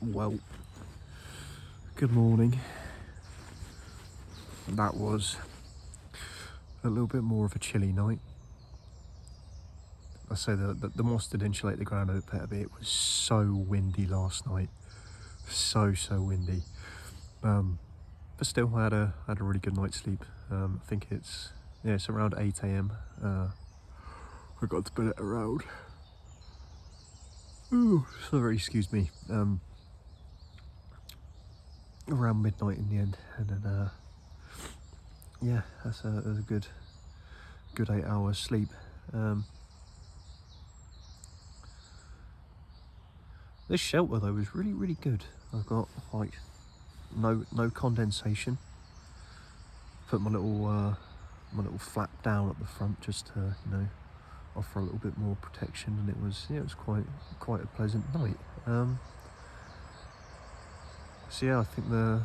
Well, good morning. That was a little bit more of a chilly night. I say the moss did insulate the ground a bit. It was so windy last night, so windy. But still, I had a really good night's sleep. I think it's around 8 a.m. I got to bed at around. Sorry, excuse me. Around midnight in the end, and then yeah, that's a good 8 hours sleep. This shelter though is really good. I've got like no condensation. Put my little flap down at the front just to offer a little bit more protection, and it was quite a pleasant night. So yeah, I think the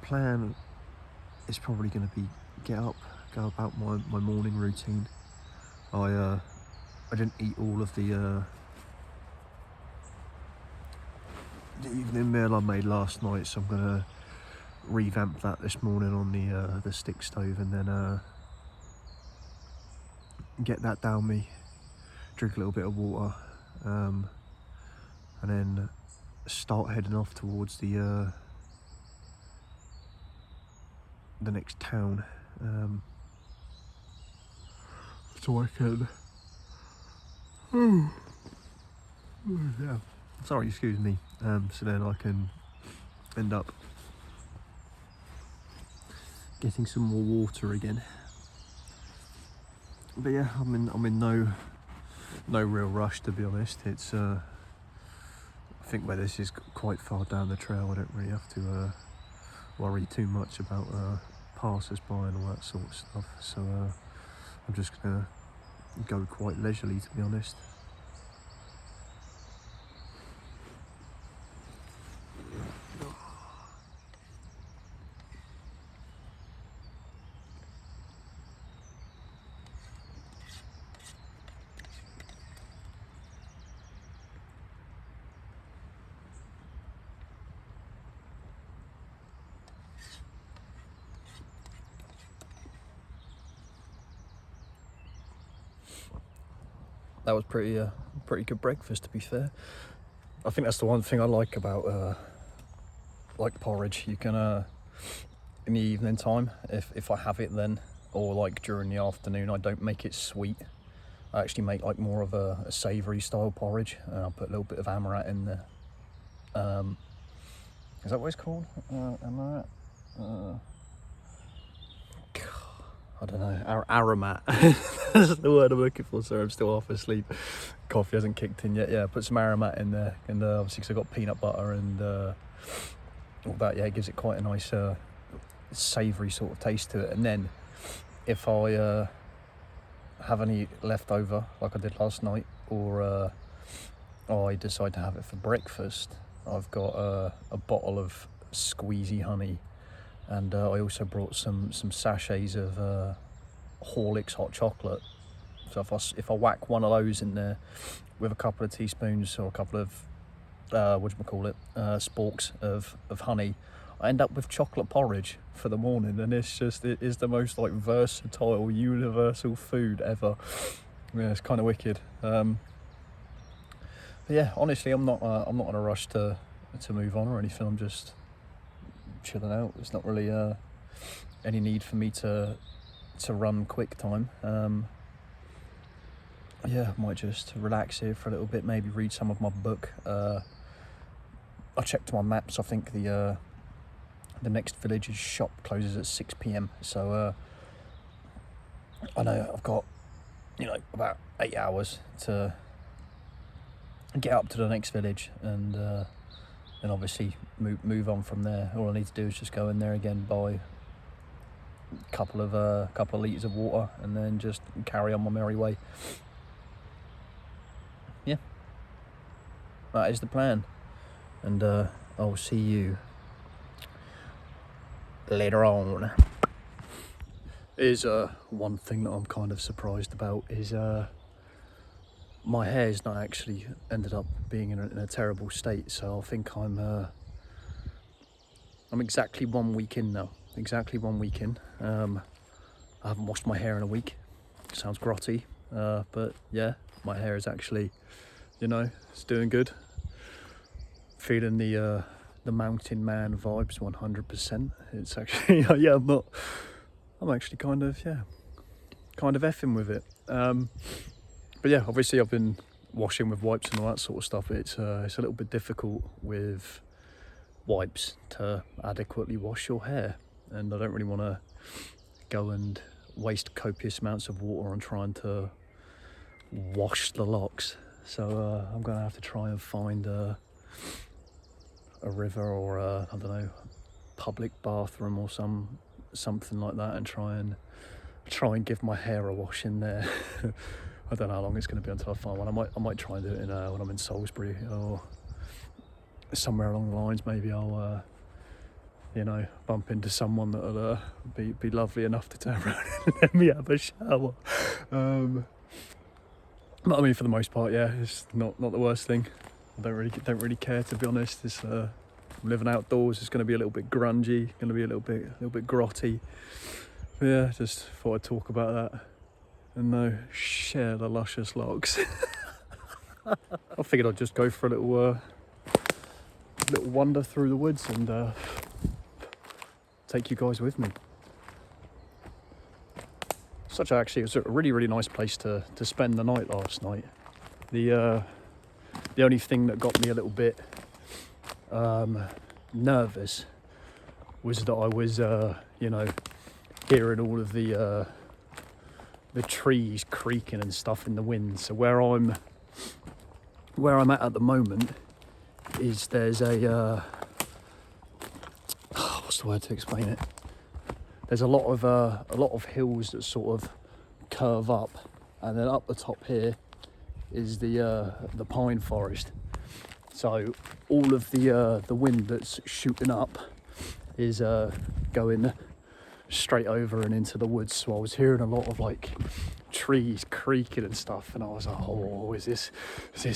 plan is probably going to be get up, go about my morning routine. I didn't eat all of the evening meal I made last night, so I'm gonna revamp that this morning on the stick stove, and then get that down me, drink a little bit of water, and then start heading off towards the next town, so I can yeah, sorry, excuse me, so then I can end up getting some more water again. But yeah, I'm in no real rush, to be honest. It's I think where this is quite far down the trail, I don't really have to worry too much about passers-by and all that sort of stuff, so I'm just gonna go quite leisurely, to be honest. That was pretty good breakfast, to be fair. I think that's the one thing I like about like porridge. You can in the evening time, if I have it then, or like during the afternoon, I don't make it sweet. I actually make like more of a savoury style porridge. I'll put a little bit of amaranth in there. Is that what it's called? Amaranth? I don't know, aromat. That's the word I'm looking for. Sorry, I'm still half asleep. Coffee hasn't kicked in yet. Yeah, put some aromat in there, and obviously because I've got peanut butter and all that, yeah, it gives it quite a nice savoury sort of taste to it. And then if I have any left over, like I did last night, or I decide to have it for breakfast, I've got a bottle of squeezy honey. And I also brought some sachets of Horlicks hot chocolate. So if I whack one of those in there with a couple of teaspoons or a couple of sporks of honey, I end up with chocolate porridge for the morning, and it is the most like versatile, universal food ever. Yeah, it's kind of wicked. But yeah, honestly, I'm not in a rush to move on or anything. I'm just chilling out. There's not really any need for me to run quick time. Yeah, I might just relax here for a little bit, maybe read some of my book. I checked my maps. I think the next village's shop closes at 6 p.m, so I know I've got about 8 hours to get up to the next village, and then obviously move on from there. All I need to do is just go in there again, buy a couple of litres of water, and then just carry on my merry way. Yeah, that is the plan, and I'll see you later on. Is one thing that I'm kind of surprised about is my hair's not actually ended up being in a terrible state, so I think I'm exactly 1 week in now. Exactly 1 week in. I haven't washed my hair in a week. Sounds grotty, but yeah, my hair is actually, you know, it's doing good. Feeling the mountain man vibes 100%. It's actually yeah, I'm actually kind of effing with it. But yeah, obviously I've been washing with wipes and all that sort of stuff. It's a little bit difficult with wipes to adequately wash your hair, and I don't really want to go and waste copious amounts of water on trying to wash the locks. So I'm gonna have to try and find a river or I don't know, public bathroom or something like that, and try and give my hair a wash in there. I don't know how long it's going to be until I find one. I might try and do it when I'm in Salisbury or somewhere along the lines. Maybe I'll bump into someone that'll be lovely enough to turn around and let me have a shower. But I mean, for the most part, yeah, it's not the worst thing. I don't really care, to be honest. It's I'm living outdoors. It's going to be a little bit grungy, going to be a little bit grotty. But yeah, just thought I'd talk about that and share the luscious locks. I figured I'd just go for a little wander through the woods and take you guys with me. It was a really nice place to spend the night last night. The only thing that got me a little bit nervous was that I was hearing all of the trees creaking and stuff in the wind. So where I'm at the moment is there's a what's the word to explain it? There's a lot of hills that sort of curve up, and then up the top here is the pine forest. So all of the wind that's shooting up is going straight over and into the woods. So I was hearing a lot of like trees creaking and stuff, and I was like, oh, is this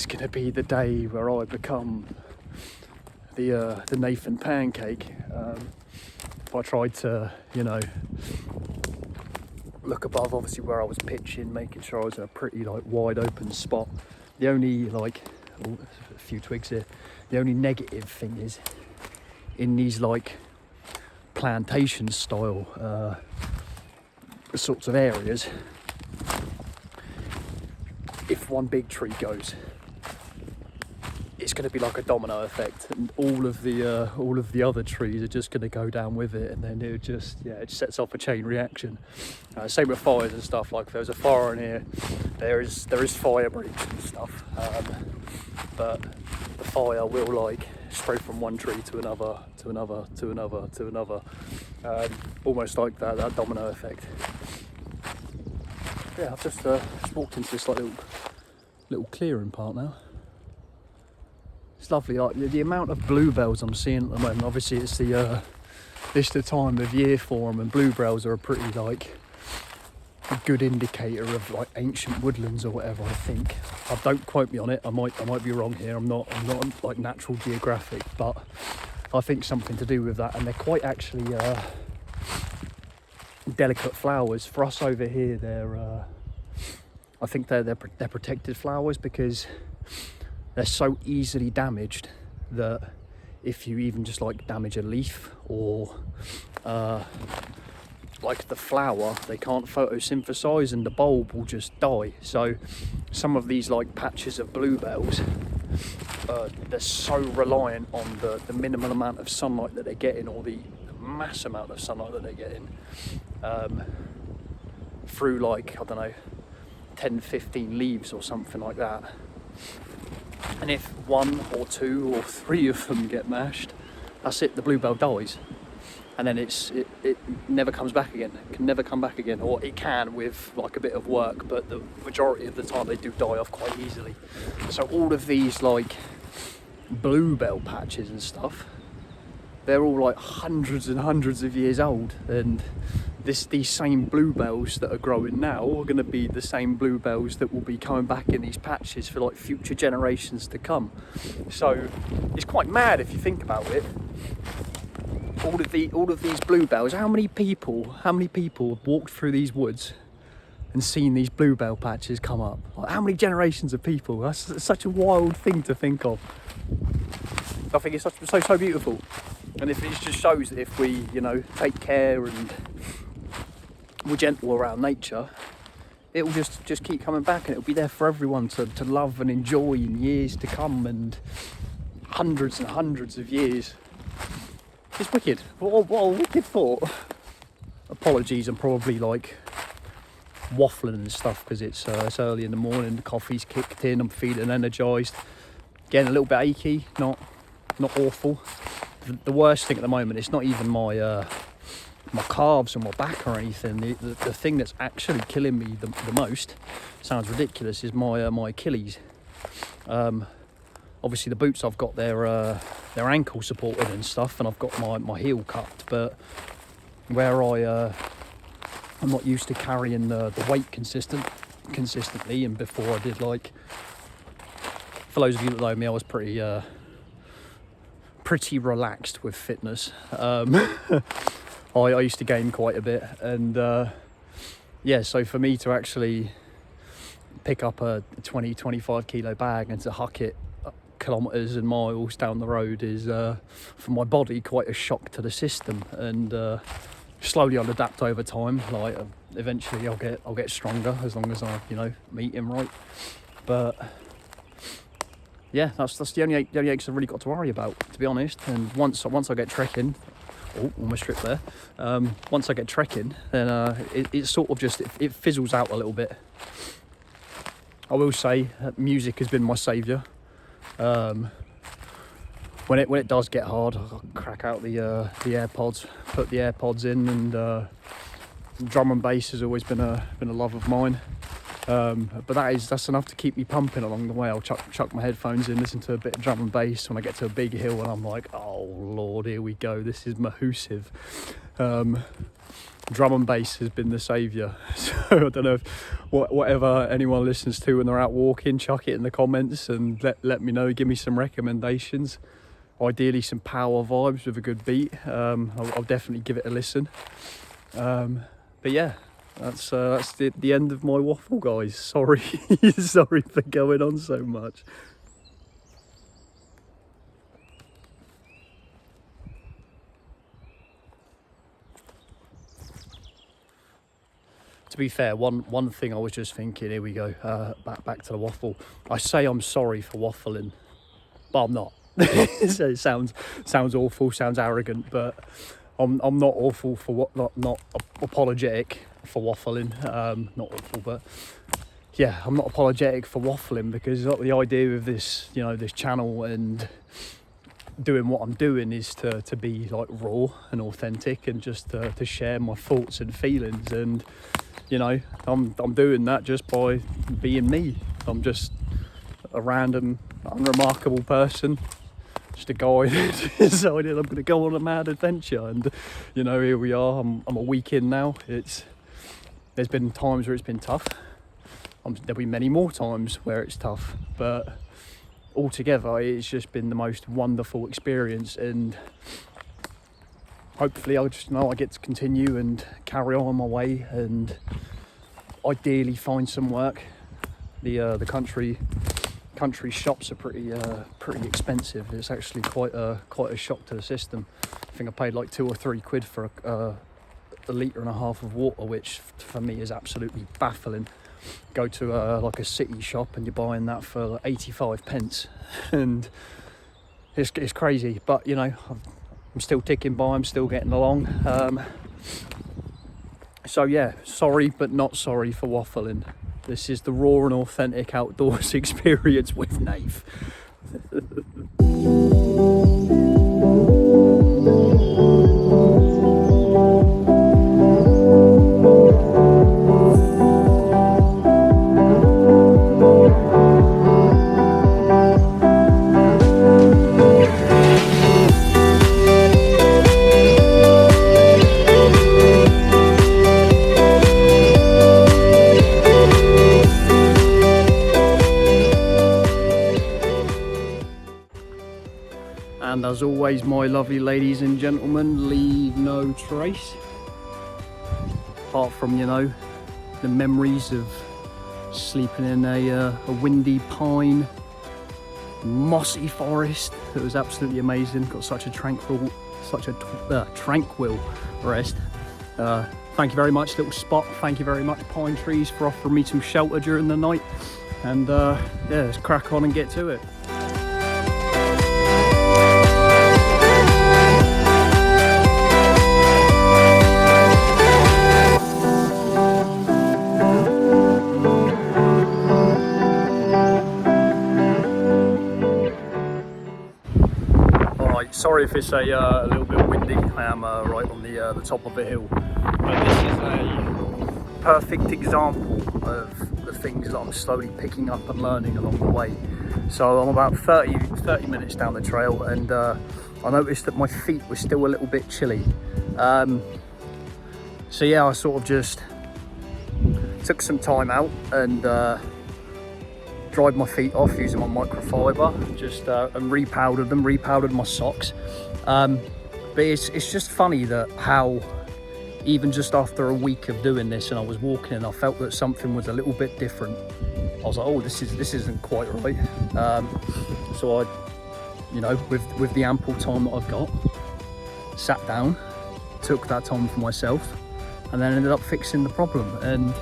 gonna be the day where I become the Nathan Pancake? I tried to, look above, obviously where I was pitching, making sure I was in a pretty wide open spot. The only a few twigs here. The only negative thing is in these plantation style sorts of areas, if one big tree goes, it's going to be like a domino effect, and all of the other trees are just going to go down with it, and then it sets off a chain reaction. Same with fires and stuff. Like if there's a fire in here, there is fire breaks and stuff, but the fire will spread from one tree to another, almost like that domino effect. Yeah, I've just walked into this little clearing part now. It's lovely. The amount of bluebells I'm seeing at the moment. Obviously, it's the time of year for them, and bluebells are a pretty a good indicator of ancient woodlands or whatever. I think. Don't quote me on it. I might be wrong here. I'm not Natural Geographic, but I think something to do with that. And they're quite actually delicate flowers. For us over here, I think they're protected flowers because they're so easily damaged that if you even just damage a leaf or the flower, they can't photosynthesize and the bulb will just die. So some of these patches of bluebells, they're so reliant on the minimal amount of sunlight that they're getting, or the mass amount of sunlight that they're getting, through I don't know, 10, 15 leaves or something like that. And if 1 or 2 or 3 of them get mashed, that's it, the bluebell dies. And then it never comes back again. It can never come back again, or it can with a bit of work, but the majority of the time they do die off quite easily. So all of these bluebell patches and stuff, they're all like hundreds and hundreds of years old, and these same bluebells that are growing now are going to be the same bluebells that will be coming back in these patches for like future generations to come. So it's quite mad if you think about it. All of these bluebells. How many people have walked through these woods and seen these bluebell patches come up? Like, how many generations of people? That's such a wild thing to think of. I think it's so beautiful, and if it just shows that if we, you know, take care and we're gentle around nature, it will just keep coming back, and it'll be there for everyone to love and enjoy in years to come, and hundreds and hundreds of years. It's wicked. What a wicked thought. Apologies, I'm probably like waffling and stuff because it's early in the morning, the coffee's kicked in, I'm feeling energised, getting a little bit achy, not awful. The worst thing at the moment, it's not even my calves or my back or anything. The thing that's actually killing me the most, sounds ridiculous, is my Achilles. Obviously the boots I've got, they're ankle supported and stuff, and I've got my heel cupped, but where I'm not used to carrying the weight consistently, and before I did, like, for those of you that know me, I was pretty relaxed with fitness. I used to gain quite a bit, and yeah, so for me to actually pick up a 20-25 kilo bag and to huck it kilometres and miles down the road is for my body quite a shock to the system, and slowly I'll adapt over time. Like, eventually I'll get stronger as long as I, you know, I'm eating right. But yeah, that's the only aches I've really got to worry about, to be honest. And once I get trekking, almost tripped there. Once I get trekking, then it sort of just it fizzles out a little bit. I will say music has been my saviour. When it does get hard, I'll crack out the AirPods, put the AirPods in, and drum and bass has always been a love of mine. But that's enough to keep me pumping along the way. I'll chuck my headphones in, listen to a bit of drum and bass when I get to a big hill, and I'm like, oh Lord, here we go, this is mahoosive. Drum and bass has been the saviour. So I don't know if whatever anyone listens to when they're out walking, chuck it in the comments and let me know, give me some recommendations. Ideally some power vibes with a good beat. I'll definitely give it a listen. But yeah, that's the end of my waffle, guys. Sorry for going on so much. To be fair, one thing I was just thinking, here we go, back to the waffle. I say I'm sorry for waffling, but I'm not. So it sounds awful, sounds arrogant, but I'm not awful for what, not apologetic for waffling. Not awful, but yeah, I'm not apologetic for waffling, because the idea of this, you know, this channel and doing what I'm doing is to be like raw and authentic, and just to share my thoughts and feelings. And you know, I'm doing that just by being me. I'm just a random, unremarkable person, just a guy that decided I'm going to go on a mad adventure. And you know, here we are. I'm a week in now. There's been times where it's been tough. There'll be many more times where it's tough, but altogether it's just been the most wonderful experience, and hopefully I get to continue and carry on my way, and ideally find some work. The country shops are pretty expensive. It's actually quite a shock to the system. I think I paid like £2 or £3 for a litre and a half of water, which for me is absolutely baffling. Go to like a city shop and you're buying that for 85 pence, and it's crazy. But you know, I'm still ticking by, I'm still getting along. So yeah, sorry but not sorry for waffling. This is the raw and authentic outdoors experience with Nave. as always, my lovely ladies and gentlemen, leave no trace. Apart from, you know, the memories of sleeping in a windy pine, mossy forest. It was absolutely amazing. Got such a tranquil rest. Thank you very much, little spot. Thank you very much, pine trees, for offering me some shelter during the night. And yeah, let's crack on and get to it. Sorry if it's a little bit windy. I am right on the top of a hill, but this is a perfect example of the things that I'm slowly picking up and learning along the way. So I'm about 30 minutes down the trail, and I noticed that my feet were still a little bit chilly. So yeah, I sort of just took some time out and dried my feet off using my microfiber, just and repowdered my socks. But it's just funny that how even just after a week of doing this, and I was walking and I felt that something was a little bit different. I was like, oh, this isn't quite right. So I, you know, with the ample time that I've got, sat down, took that time for myself, and then ended up fixing the problem. And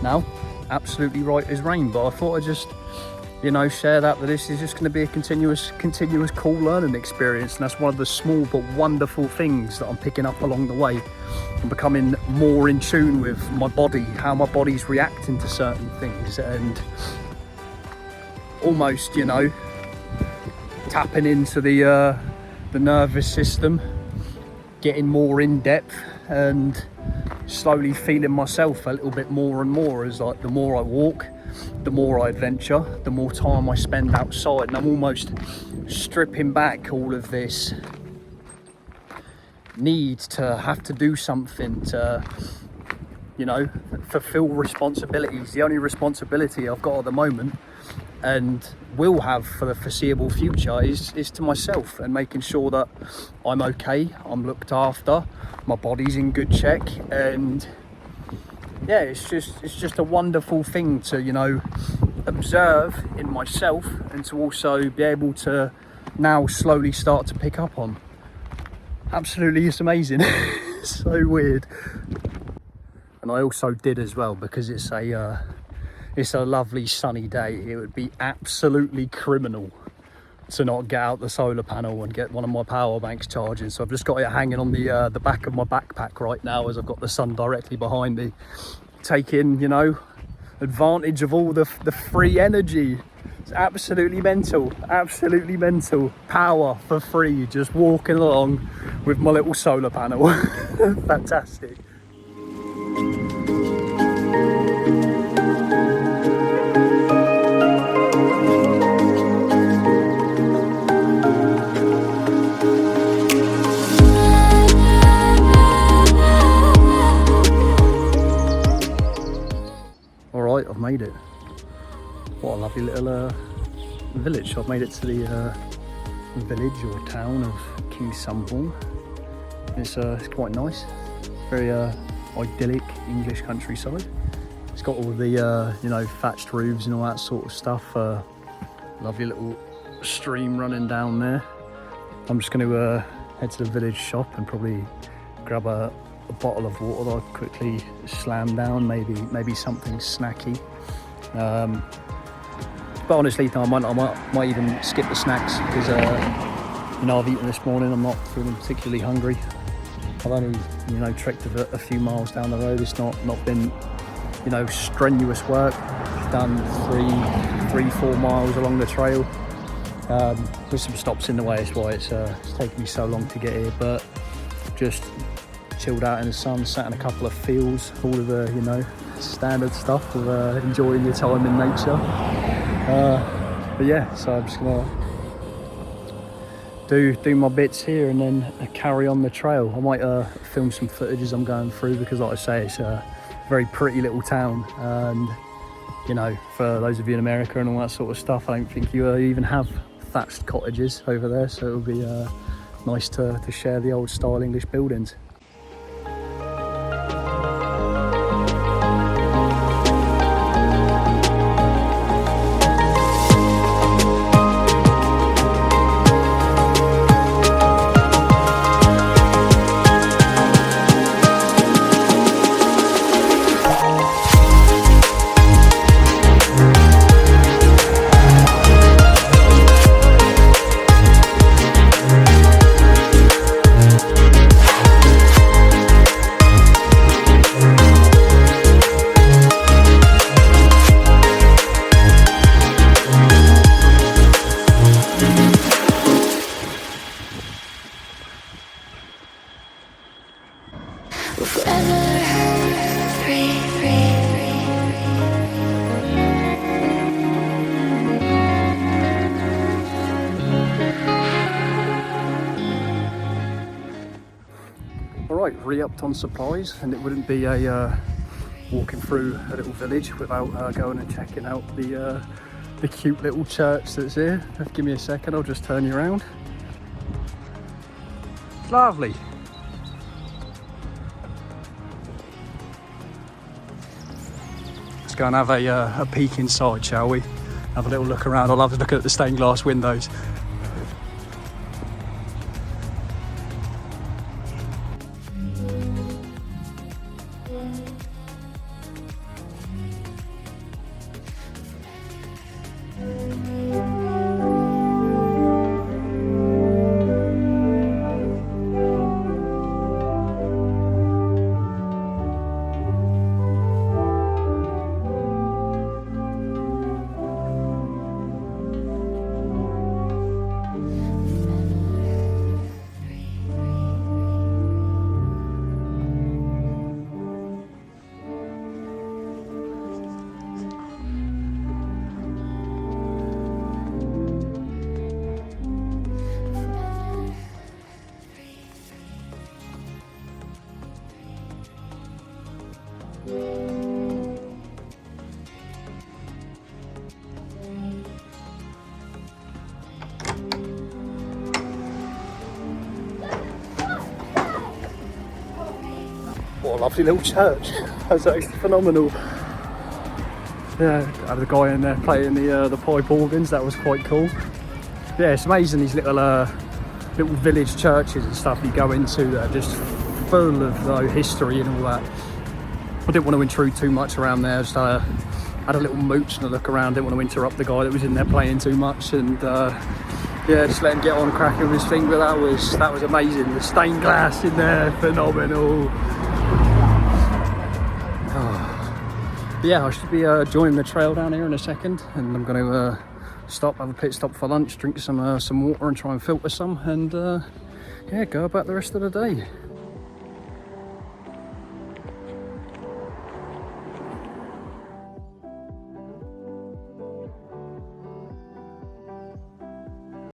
now, absolutely right as rain. But I thought I'd just, you know, share that this is just going to be a continuous cool learning experience. And that's one of the small but wonderful things that I'm picking up along the way. I'm becoming more in tune with my body, how my body's reacting to certain things, and almost, you know, tapping into the nervous system, getting more in depth, and slowly feeling myself a little bit more and more as, like, the more I walk, the more I adventure, the more time I spend outside. And I'm almost stripping back all of this need to have to do something to, you know, fulfill responsibilities. The only responsibility I've got at the moment, and will have for the foreseeable future, is to myself, and making sure that I'm okay, I'm looked after, my body's in good check. And yeah, it's just a wonderful thing to, you know, observe in myself, and to also be able to now slowly start to pick up on. Absolutely, it's amazing. It's so weird. And I also did as well, because it's a lovely sunny day. It would be absolutely criminal to not get out the solar panel and get one of my power banks charging. So I've just got it hanging on the back of my backpack right now, as I've got the sun directly behind me, taking, you know, advantage of all the free energy. It's absolutely mental, power for free, just walking along with my little solar panel. Fantastic. Alright, I've made it. What a lovely little village. I've made it to the village or town of Kingsborn. It's quite nice. Very idyllic English countryside. It's got all the you know, thatched roofs and all that sort of stuff. Lovely little stream running down there. I'm just going to head to the village shop and probably grab a bottle of water that I'll quickly slam down, maybe something snacky. But honestly, I might even skip the snacks, because you know, I've eaten this morning. I'm not feeling particularly hungry. I've only, you know, trekked a few miles down the road. It's not been, you know, strenuous work. Done 3-4 miles along the trail, with some stops in the way. That's why it's taken me so long to get here. But just chilled out in the sun, sat in a couple of fields, all of the, you know, standard stuff of enjoying your time in nature. But yeah, so I'm just gonna do my bits here and then carry on the trail. I might film some footage as I'm going through, because like I say, it's a very pretty little town, and you know, for those of you in America and all that sort of stuff, I don't think you even have thatched cottages over there, so it'll be nice to share the old style English buildings. Alright, re-upped on supplies, and it wouldn't be a walking through a little village without going and checking out the cute little church that's here. Give me a second, I'll just turn you around. It's lovely. Let's go and have a peek inside, shall we? Have a little look around. I love to look at the stained glass windows. What a lovely little church. That's actually phenomenal. Yeah, had a guy in there playing the pipe organs. That was quite cool. Yeah, it's amazing, these little village churches and stuff you go into that are just full of history and all that. I didn't want to intrude too much around there. Just had a little mooch and a look around. Didn't want to interrupt the guy that was in there playing too much, and yeah, just let him get on cracking with his thing. But that was amazing. The stained glass in there, phenomenal. Yeah, I should be joining the trail down here in a second, and I'm going to stop, have a pit stop for lunch, drink some water and try and filter some, and yeah, go about the rest of the day.